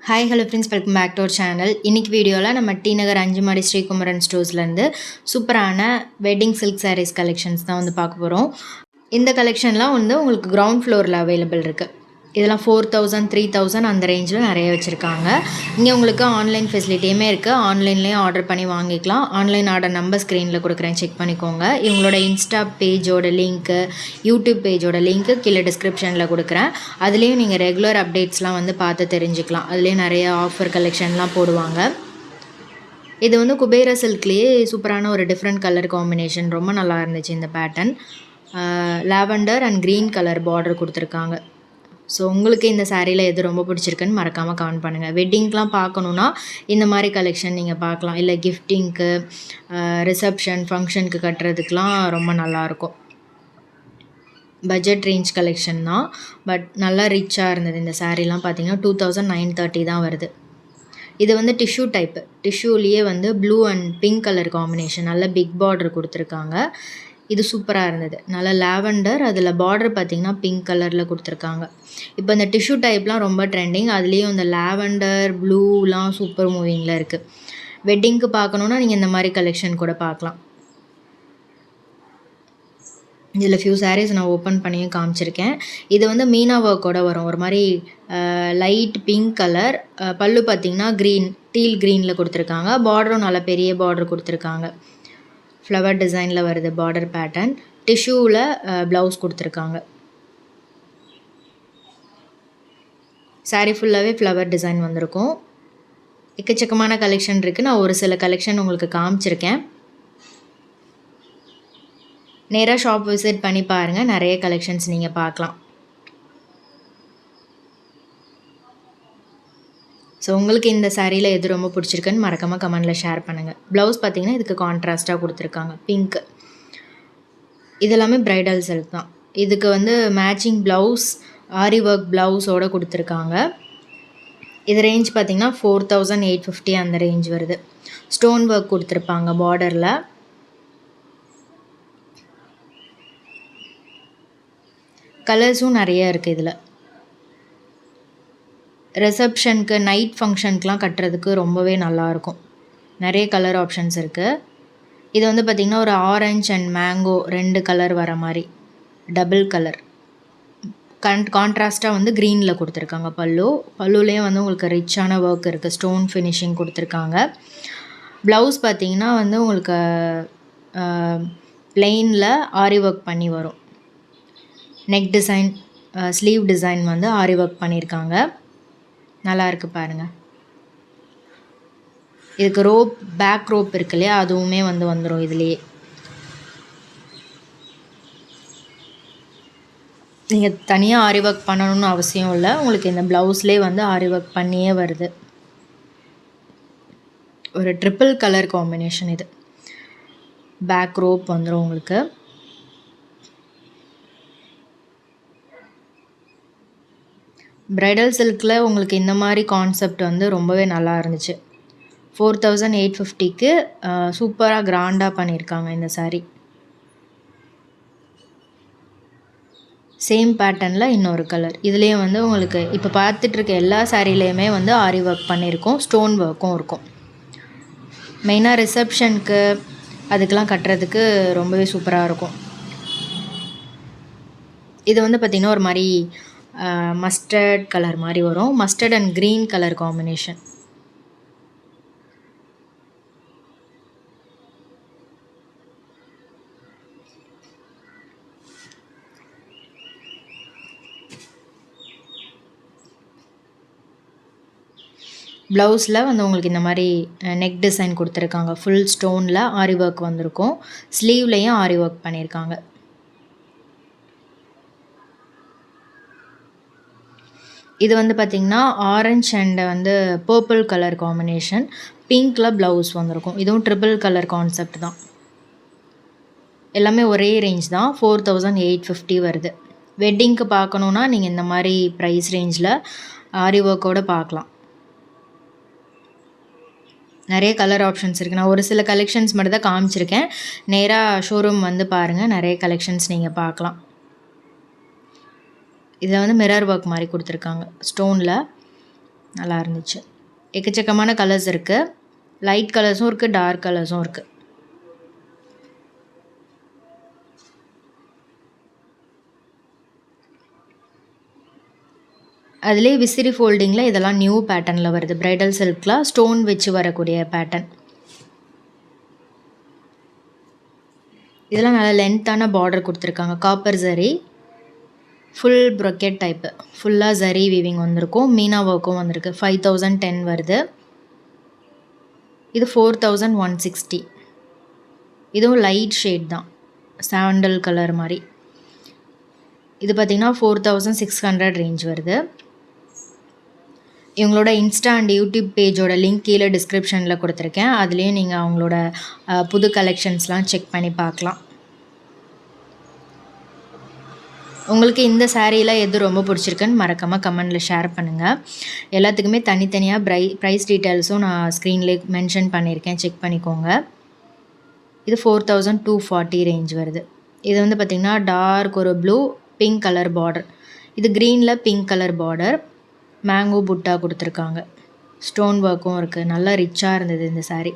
Hi hello friends, welcome back to our channel. இன்றைக்கி வீடியோவில் நம்ம டி நகர் அஞ்சுமாடி ஸ்ரீகுமரன் ஸ்டோர்ஸ்லேருந்து சூப்பரான வெட்டிங் சில்க் சாரீஸ் கலெக்ஷன்ஸ் தான் வந்து பார்க்க போகிறோம். இந்த கலெக்ஷன்லாம் வந்து உங்களுக்கு கிரவுண்ட் ஃப்ளோரில் அவைலபிள் இருக்குது. இதெல்லாம் 4000 3000 அந்த ரேஞ்சில் நிறைய வச்சுருக்காங்க. இங்கே உங்களுக்கு ஆன்லைன் ஃபெசிலிட்டியுமே இருக்குது. ஆன்லைன்லேயும் ஆர்டர் பண்ணி வாங்கிக்கலாம். ஆன்லைன் ஆர்டர் நம்பர் ஸ்க்ரீனில் கொடுக்குறேன், செக் பண்ணிக்கோங்க. இவங்களோட இன்ஸ்டா பேஜோட லிங்க்கு, யூடியூப் பேஜோட லிங்க்கு கீழே டிஸ்கிரிப்ஷனில் கொடுக்குறேன். அதுலேயும் நீங்கள் ரெகுலர் அப்டேட்ஸ்லாம் வந்து பார்த்து தெரிஞ்சுக்கலாம். அதுலேயும் நிறைய ஆஃபர் கலெக்ஷன்லாம் போடுவாங்க. இது வந்து குபேர சில்க்லேயே சூப்பரான ஒரு டிஃப்ரெண்ட் கலர் காம்பினேஷன், ரொம்ப நல்லா இருந்துச்சு இந்த pattern. Lavender and green colour border கொடுத்துருக்காங்க. ஸோ உங்களுக்கு இந்த சாரியில் எது ரொம்ப பிடிச்சிருக்குன்னு மறக்காமல் கமெண்ட் பண்ணுங்கள். வெட்டிங்க்கெலாம் பார்க்கணுன்னா இந்த மாதிரி கலெக்ஷன் நீங்கள் பார்க்கலாம். இல்லை கிஃப்டிங்க்கு, ரிசப்ஷன், ஃபங்க்ஷனுக்கு கட்டுறதுக்கெலாம் ரொம்ப நல்லாயிருக்கும். பட்ஜெட் ரேஞ்ச் கலெக்ஷன் தான், பட் நல்லா ரிச்சாக இருந்தது. இந்த சாரீலாம் பார்த்தீங்கன்னா 2930 தான் வருது. இது வந்து டிஷ்யூ டைப்பு. டிஷ்யூலேயே வந்து blue and pink colour combination, நல்ல பிக் பார்டர் கொடுத்துருக்காங்க. இது சூப்பராக இருந்தது. நல்லா லாவெண்டர், அதில் பார்டர் பார்த்திங்கன்னா பிங்க் கலரில் கொடுத்துருக்காங்க. இப்போ இந்த டிஷ்யூ டைப்லாம் ரொம்ப ட்ரெண்டிங். அதுலேயும் இந்த லாவெண்டர் ப்ளூலாம் சூப்பர் மூவிங்கில் இருக்குது. வெட்டிங்க்கு பார்க்கணுன்னா நீங்கள் இந்த மாதிரி கலெக்ஷன் கூட பார்க்கலாம். இதில் ஃபியூ சாரீஸ் நான் ஓப்பன் பண்ணியும் காமிச்சிருக்கேன். இது வந்து மீனா ஒர்க்கோட வரும். ஒரு மாதிரி லைட் பிங்க் கலர். பல்லு பார்த்திங்கன்னா க்ரீன், டீல் க்ரீனில் கொடுத்துருக்காங்க. பார்டரும் நல்ல பெரிய பார்டர் கொடுத்துருக்காங்க. ஃப்ளவர் டிசைனில் வருது பார்டர் பேட்டர்ன். டிஷ்யூவில் ப்ளவுஸ் கொடுத்துருக்காங்க. சாரீ ஃபுல்லாகவே ஃப்ளவர் டிசைன் வந்திருக்கும். எக்கச்சக்கமான கலெக்ஷன் இருக்குது. நான் ஒரு சில கலெக்ஷன் உங்களுக்கு காமிச்சிருக்கேன். நேராக ஷாப் விசிட் பண்ணி பாருங்கள், நிறைய கலெக்ஷன்ஸ் நீங்கள் பார்க்கலாம். ஸோ உங்களுக்கு இந்த சாரியில் எது ரொம்ப பிடிச்சிருக்குன்னு மறக்காமல் கமெண்டில் ஷேர் பண்ணுங்கள். ப்ளவுஸ் பார்த்திங்கன்னா இதுக்கு கான்ட்ராஸ்ட்டாக கொடுத்துருக்காங்க, பிங்க். இதெல்லாமே ப்ரைடல் சில்க் தான். இதுக்கு வந்து மேட்சிங் ப்ளவுஸ், ஆரி ஒர்க் ப்ளவுஸோடு கொடுத்துருக்காங்க. இது ரேஞ்ச் பார்த்திங்கன்னா 4850 அந்த ரேஞ்ச் வருது. ஸ்டோன் ஒர்க் கொடுத்துருப்பாங்க பார்டரில். கலர்ஸும் நிறைய இருக்குது இதில். ரிசப்ஷனுக்கு, நைட் ஃபங்க்ஷனுக்குலாம் கட்டுறதுக்கு ரொம்பவே நல்லாயிருக்கும். நிறைய கலர் ஆப்ஷன்ஸ் இருக்குது. இது வந்து பார்த்திங்கன்னா ஒரு ஆரஞ்ச் அண்ட் மேங்கோ 2 கலர் வர மாதிரி டபுள் கலர். கான்ட்ராஸ்ட்டாக வந்து க்ரீனில் கொடுத்துருக்காங்க. பல்லுலேயும் வந்து உங்களுக்கு ரிச்சான ஒர்க் இருக்குது. ஸ்டோன் ஃபினிஷிங் கொடுத்துருக்காங்க. ப்ளவுஸ் பார்த்திங்கன்னா வந்து உங்களுக்கு ப்ளெயினில் ஆரி ஒர்க் பண்ணி வரும். நெக் டிசைன், ஸ்லீவ் டிசைன் வந்து ஆரி ஒர்க் பண்ணியிருக்காங்க. நல்லா இருக்குது பாருங்கள். இதுக்கு ரோப், பேக் ரோப் இருக்கு இல்லையா, அதுவுமே வந்து வந்துடும் இதுலேயே. நீங்கள் தனியாக ஆரி ஒர்க் பண்ணணும்னு அவசியம் இல்லை. உங்களுக்கு இந்த ப்ளவுஸ்லேயே வந்து ஆரி ஒர்க் பண்ணியே வருது. ஒரு ட்ரிப்பிள் கலர் காம்பினேஷன் இது. பேக் ரோப் வந்துடும் உங்களுக்கு. ப்ரைடல் சில்கில் உங்களுக்கு இந்த மாதிரி கான்செப்ட் வந்து ரொம்பவே நல்லா இருந்துச்சு. 4850க்கு சூப்பராக கிராண்டாக பண்ணியிருக்காங்க இந்த சாரீ. சேம் பேட்டர்னில் இன்னொரு கலர். இதுலேயும் வந்து உங்களுக்கு இப்போ பார்த்துட்ருக்க எல்லா சாரீலேயுமே வந்து ஆரி ஒர்க் பண்ணியிருக்கோம். ஸ்டோன் ஒர்க்கும் இருக்கும். மெயினாக ரிசப்ஷனுக்கு அதுக்கெலாம் கட்டுறதுக்கு ரொம்பவே சூப்பராக இருக்கும். இது வந்து பார்த்திங்கன்னா ஒரு மாதிரி மஸ்டர்ட் கலர் மாதிரி வரும். Mustard and green colour combination. ப்ளவுஸில் வந்து உங்களுக்கு இந்த மாதிரி நெக் டிசைன் கொடுத்துருக்காங்க. ஃபுல் ஸ்டோனில் ஆரி ஒர்க் வந்திருக்கும். ஸ்லீவ்லேயும் ஆரி ஒர்க் பண்ணியிருக்காங்க. இது வந்து பார்த்திங்கன்னா ஆரஞ்ச் அண்ட் வந்து பர்பிள் கலர் காம்பினேஷன். பிங்க்கில் ப்ளவுஸ் வந்திருக்கும். இதுவும் ட்ரிபிள் கலர் கான்செப்ட் தான். எல்லாமே ஒரே ரேஞ்ச் தான், 4850 வருது. வெட்டிங்க்கு பார்க்கணுன்னா நீங்கள் இந்த மாதிரி ப்ரைஸ் ரேஞ்சில் ஆரி ஒர்க்கோடு பார்க்கலாம். நிறைய கலர் ஆப்ஷன்ஸ் இருக்குது. நான் ஒரு சில கலெக்ஷன்ஸ் மட்டும் தான் காமிச்சிருக்கேன். நேராக ஷோரூம் வந்து பாருங்கள், நிறைய கலெக்ஷன்ஸ் நீங்கள் பார்க்கலாம். இதில் வந்து மிரர் ஒர்க் மாதிரி கொடுத்துருக்காங்க ஸ்டோனில். நல்லா இருந்துச்சு. எக்கச்சக்கமான கலர்ஸ் இருக்குது. லைட் கலர்ஸும் இருக்குது, டார்க் கலர்ஸும் இருக்குது. அதிலே விசிறி ஃபோல்டிங்கில் இதெல்லாம் நியூ பேட்டர்னில் வருது. பிரைடல் சில்கில் ஸ்டோன் வச்சு வரக்கூடிய பேட்டர்ன். இதெல்லாம் நல்லா லென்த்தான பார்டர் கொடுத்துருக்காங்க. காப்பர் ஜரி, ஃபுல் ப்ரொக்கெட் டைப்பு, ஃபுல்லாக ஜரி வீவிங் வந்திருக்கும். மீனா ஒர்க்கும் வந்திருக்கு. 5010 வருது. இது 4160. இதுவும் லைட் ஷேட் தான், சாண்டல் கலர் மாதிரி. இது பார்த்திங்கன்னா 4600 ரேஞ்ச் வருது. இவங்களோட இன்ஸ்டா அண்ட் யூடியூப் பேஜோட லிங்க் கீழே டிஸ்கிரிப்ஷனில் கொடுத்துருக்கேன். அதுலேயும் நீங்கள் அவங்களோட புது கலெக்ஷன்ஸ்லாம் செக் பண்ணி பார்க்கலாம். உங்களுக்கு இந்த சாரீலாம் எது ரொம்ப பிடிச்சிருக்குன்னு மறக்காமல் கமெண்டில் ஷேர் பண்ணுங்கள். எல்லாத்துக்குமே தனித்தனியாக ப்ரைஸ் டீட்டெயில்ஸும் நான் ஸ்க்ரீன்லேயே மென்ஷன் பண்ணியிருக்கேன், செக் பண்ணிக்கோங்க. இது 4240 ரேஞ்ச் வருது. இது வந்து பார்த்திங்கன்னா டார்க் ஒரு ப்ளூ பிங்க் கலர் பார்டர். இது க்ரீனில் பிங்க் கலர் பார்டர், மேங்கோ புட்டா கொடுத்துருக்காங்க. ஸ்டோன் ஒர்க்கும் இருக்குது. நல்லா ரிச்சாக இருந்தது இந்த சாரீ.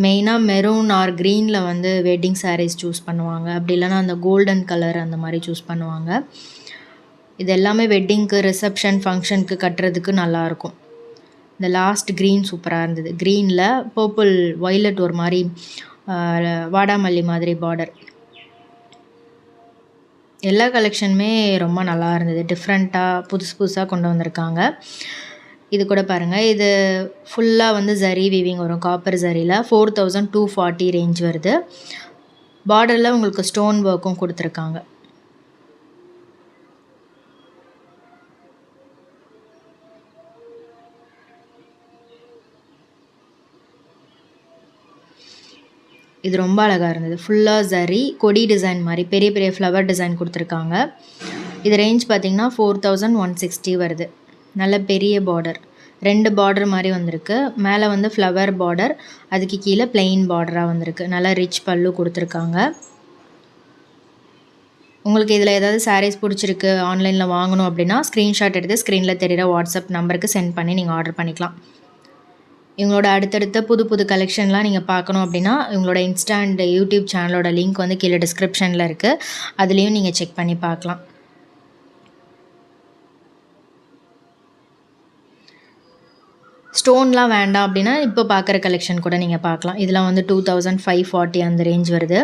மெயினாக மெரூன் ஆர் க்ரீனில் வந்து வெட்டிங் சாரீஸ் சூஸ் பண்ணுவாங்க. அப்படி இல்லைனா அந்த கோல்டன் கலர் அந்த மாதிரி சூஸ் பண்ணுவாங்க. இது எல்லாமே வெட்டிங்க்கு, ரிசப்ஷன், ஃபங்க்ஷனுக்கு கட்டுறதுக்கு நல்லாயிருக்கும். இந்த லாஸ்ட் க்ரீன் சூப்பராக இருந்தது. க்ரீனில் பர்பிள் வைலட் ஒரு மாதிரி வாடாமல்லி மாதிரி பார்டர். எல்லா கலெக்ஷனுமே ரொம்ப நல்லா இருந்தது. டிஃப்ரெண்ட்டாக புதுசு புதுசாக கொண்டு வந்திருக்காங்க. இது கூட பாருங்கள், இது ஃபுல்லாக வந்து ஜரி வீவிங் வரும். காப்பர் ஜரியில் 4240 ரேஞ்ச் வருது. பார்டரில் உங்களுக்கு ஸ்டோன் ஒர்க்கும் கொடுத்துருக்காங்க. இது ரொம்ப அழகாக இருந்தது. ஃபுல்லாக ஜரி கொடி டிசைன் மாதிரி பெரிய பெரிய ஃப்ளவர் டிசைன் கொடுத்துருக்காங்க. இது ரேஞ்ச் பார்த்திங்கன்னா 4160 வருது. நல்ல பெரிய பார்டர், 2 பார்டர் மாதிரி வந்திருக்கு. மேலே வந்து ஃப்ளவர் பார்டர், அதுக்கு கீழே பிளெயின் பார்டராக வந்திருக்கு. நல்லா ரிச் பல்லு கொடுத்துருக்காங்க. உங்களுக்கு இதில் ஏதாவது சாரீஸ் பிடிச்சிருக்கு, ஆன்லைனில் வாங்கணும் அப்படின்னா ஸ்க்ரீன்ஷாட் எடுத்து ஸ்க்ரீனில் தெரிகிற வாட்ஸ்அப் நம்பருக்கு சென்ட் பண்ணி நீங்கள் ஆர்டர் பண்ணிக்கலாம். இவங்களோட அடுத்தடுத்த புது புது கலெக்ஷன்லாம் நீங்கள் பார்க்கணும் அப்படின்னா இவங்களோட இன்ஸ்டா அண்ட் யூடியூப் சேனலோட லிங்க் வந்து கீழே டிஸ்கிரிப்ஷனில் இருக்குது. அதுலேயும் நீங்கள் செக் பண்ணி பார்க்கலாம். ஸ்டோன்லாம் வேண்டாம் அப்படின்னா இப்போ பார்க்குற கலெக்ஷன் கூட நீங்கள் பார்க்கலாம். இதெல்லாம் வந்து 2540 அந்த ரேஞ்ச் வருது.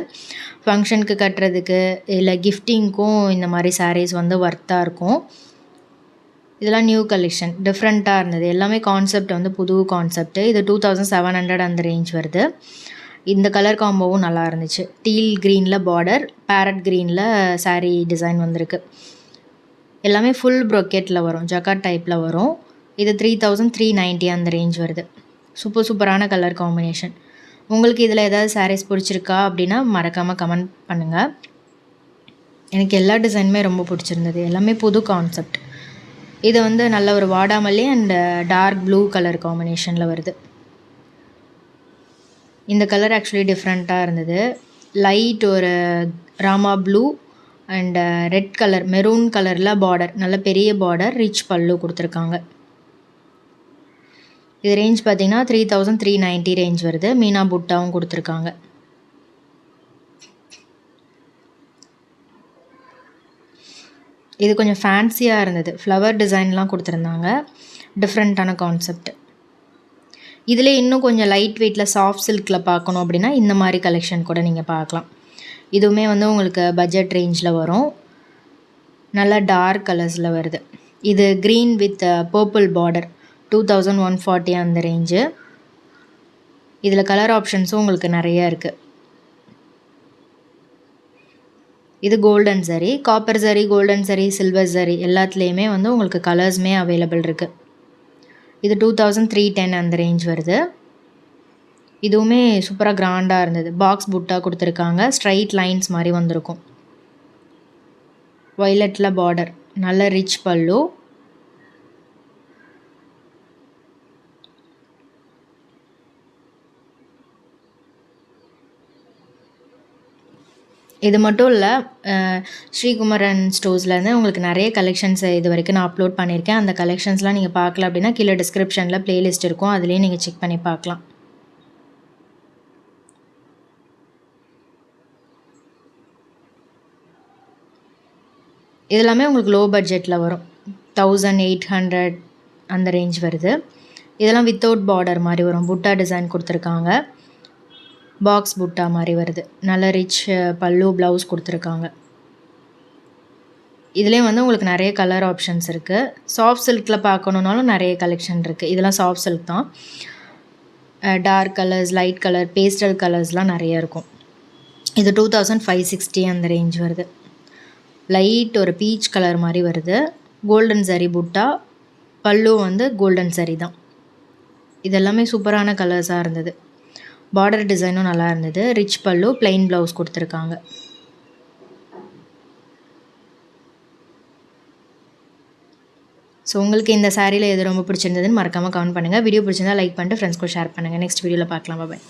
ஃபங்க்ஷனுக்கு கட்டுறதுக்கு இல்லை கிஃப்டிங்க்கும் இந்த மாதிரி சாரீஸ் வந்து ஒர்த்தாக இருக்கும். இதெல்லாம் நியூ கலெக்ஷன், டிஃப்ரெண்ட்டாக இருந்தது. எல்லாமே கான்செப்ட் வந்து புது கான்செப்ட்டு. இது 2700 அந்த ரேஞ்ச் வருது. இந்த கலர் காம்போவும் நல்லா இருந்துச்சு. டீல் க்ரீனில் பார்டர், பேரட் க்ரீனில் சாரீ டிசைன் வந்திருக்கு. எல்லாமே ஃபுல் ப்ரொக்கெட்டில் வரும், ஜக்காட் டைப்பில் வரும். இது 3390 அந்த ரேஞ்ச் வருது. சூப்பரான கலர் காம்பினேஷன். உங்களுக்கு இதில் ஏதாவது சாரீஸ் பிடிச்சிருக்கா அப்படின்னா மறக்காமல் கமெண்ட் பண்ணுங்கள். எனக்கு எல்லா டிசைனுமே ரொம்ப பிடிச்சிருந்தது. எல்லாமே புது கான்செப்ட். இது வந்து நல்ல ஒரு வாடாமல்லி அண்ட் டார்க் ப்ளூ கலர் காம்பினேஷனில் வருது. இந்த கலர் ஆக்சுவலி டிஃப்ரெண்ட்டாக இருந்தது. லைட் ஒரு Rama blue and red colour, maroon கலரில் பார்டர், நல்ல பெரிய பார்டர், ரிச் பல்லு கொடுத்துருக்காங்க. இது ரேஞ்ச் பார்த்திங்கன்னா 3390 ரேஞ்ச் வருது. மீனா புட்டாவும் கொடுத்துருக்காங்க. இது கொஞ்சம் ஃபேன்சியாக இருந்தது. ஃப்ளவர் டிசைன்லாம் கொடுத்துருந்தாங்க. டிஃப்ரெண்ட்டான கான்செப்ட். இதில் இன்னும் கொஞ்சம் லைட் வெயிட்டில் சாஃப்ட் சில்கில் பார்க்கணும் அப்படின்னா இந்த மாதிரி கலெக்ஷன் கூட நீங்கள் பார்க்கலாம். இதுவுமே வந்து உங்களுக்கு பட்ஜெட் ரேஞ்சில் வரும். நல்லா டார்க் கலர்ஸில் வருது. இது க்ரீன் வித் பர்பிள் பார்டர், 2140 அந்த ரேஞ்சு. இதில் கலர் ஆப்ஷன்ஸும் உங்களுக்கு நிறையா இருக்குது. இது கோல்டன் சரி, காப்பர் சரி, கோல்டன் சரி, சில்வர் சரி எல்லாத்துலேயுமே வந்து உங்களுக்கு கலர்ஸுமே அவைலபிள் இருக்குது. இது 2310 அந்த ரேஞ்ச் வருது. இதுவுமே சூப்பராக கிராண்டாக இருந்தது. பாக்ஸ் புட்டா கொடுத்துருக்காங்க. ஸ்ட்ரைட் லைன்ஸ் மாதிரி வந்திருக்கும். வைலட்டில் பார்டர், நல்ல ரிச் பல்லு. இது மட்டும் இல்லை, ஸ்ரீகுமரன் ஸ்டோர்ஸ்லேருந்து உங்களுக்கு நிறைய கலெக்ஷன்ஸ் இது வரைக்கும் நான் அப்லோட் பண்ணியிருக்கேன். அந்த கலெக்ஷன்ஸ்லாம் நீங்கள் பார்க்கல அப்படின்னா கீழே டிஸ்கிரிப்ஷனில் ப்ளேலிஸ்ட் இருக்கும், அதுலேயே நீங்கள் செக் பண்ணி பார்க்கலாம். இது எல்லாமே உங்களுக்கு லோ பட்ஜெட்டில் வரும். 1800 அந்த ரேஞ்ச் வருது. இதெல்லாம் வித்தவுட் பார்டர் மாதிரி வரும். புட்டா டிசைன் கொடுத்துருக்காங்க. பாக்ஸ் புட்டா மாதிரி வருது. நல்ல ரிச் பல்லு ப்ளவுஸ் கொடுத்துருக்காங்க. இதுலேயும் வந்து உங்களுக்கு நிறைய கலர் ஆப்ஷன்ஸ் இருக்குது. சாஃப்ட் சில்கில் பார்க்கணுன்னாலும் நிறைய கலெக்ஷன் இருக்குது. இதெல்லாம் சாஃப்ட் சில்க் தான். Dark colours, light colour, pastel கலர்ஸ்லாம் நிறைய இருக்கும். இது 2560 அந்த ரேஞ்ச் வருது. லைட் ஒரு பீச் கலர் மாதிரி வருது. கோல்டன் சரி புட்டா, பல்லு வந்து கோல்டன் சரி தான். இதெல்லாமே சூப்பரான கலர்ஸாக இருந்தது. பார்டர் டிசைனும் நல்லா இருந்தது. ரிச் பல்லு, பிளெயின் ப்ளவுஸ் கொடுத்துருக்காங்க. ஸோ உங்களுக்கு இந்த சாரியில் எது ரொம்ப பிடிச்சிருந்ததுன்னு மறக்காமல் கமெண்ட் பண்ணுங்கள். வீடியோ பிடிச்சிருந்தா லைக் பண்ணிட்டு ஃப்ரெண்ட்ஸ்க்கு ஷேர் பண்ணுங்கள். நெக்ஸ்ட் வீடியோவில் பார்க்கலாம். பாய்.